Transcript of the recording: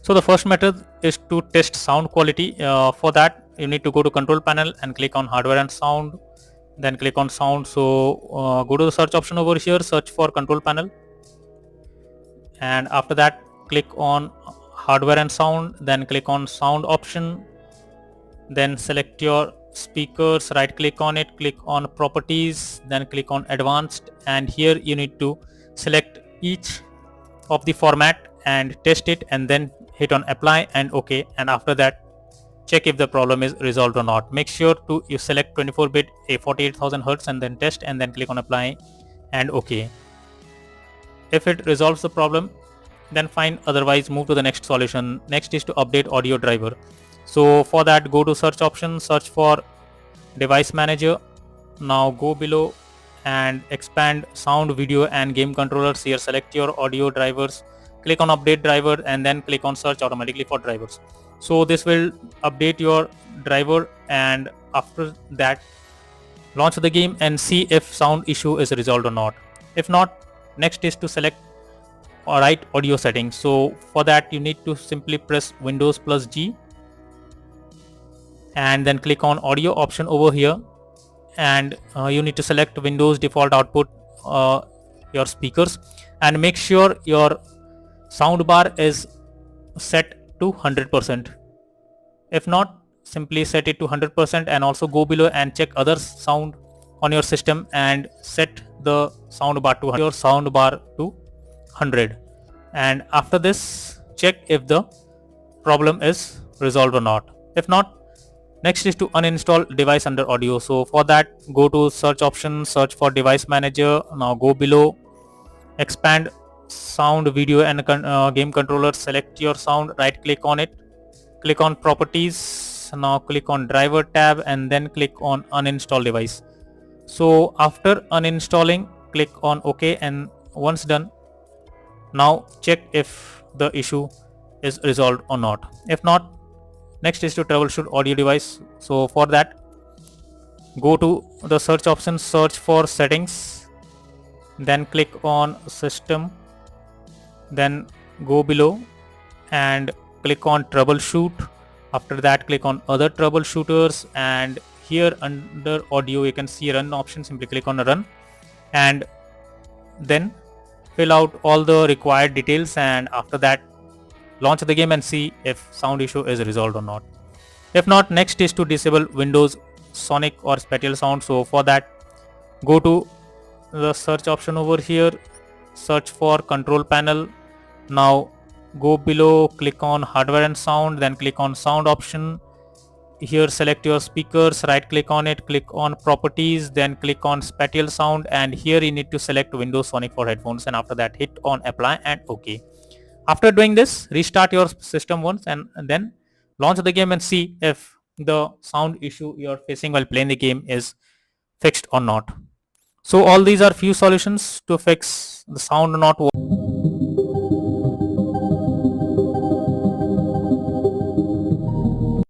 So the first method is to test sound quality. For that, you need to go to control panel and click on hardware and sound, then click on sound. So go to the search option over here, search for control panel, and after that click on hardware and sound, then click on sound option, then select your speakers, right click on it, click on properties, then click on advanced, and here you need to select each of the format and test it, and then hit on apply and OK, and after that check if the problem is resolved or not. Make sure to you select 24-bit a 48,000 Hz and then test, and then click on apply and OK. If it resolves the problem, then fine, otherwise move to the next solution. Next is to update audio driver. So for that, go to search option, search for device manager. Now go below and expand sound, video and game controllers. Here select your audio drivers, click on update driver, and then click on search automatically for drivers. So this will update your driver, and after that launch the game and see if sound issue is resolved or not. If not, next is to select right audio settings. So for that you need to simply press Windows plus G and then click on audio option over here, and you need to select Windows default output, your speakers, and make sure your sound bar is set to 100%. If not, simply set it to 100%, and also go below and check other sound on your system and set the sound bar to your sound bar to 100, and after this check if the problem is resolved or not. If not, next is to uninstall device under audio. So for that, go to search option, search for device manager. Now go below, expand sound, video and game controller, select your sound, right click on it, click on properties, now click on driver tab, and then click on uninstall device. So after uninstalling, click on OK, and once done, now check if the issue is resolved or not. If not, next is to troubleshoot audio device. So for that, go to the search option, search for settings, then click on system, then go below and click on troubleshoot. After that, click on other troubleshooters, and here under audio you can see run option. Simply click on run and then fill out all the required details, and after that launch the game and see if sound issue is resolved or not. If not, next is to disable Windows Sonic or Spatial Sound. So for that, go to the search option over here, search for control panel. Now go below, click on hardware and sound, then click on sound option. Here select your speakers, right click on it, click on properties, then click on Spatial Sound, and here you need to select Windows Sonic for headphones, and after that hit on apply and OK. After doing this, restart your system once and then launch the game and see if the sound issue you're facing while playing the game is fixed or not. So all these are few solutions to fix the sound not working.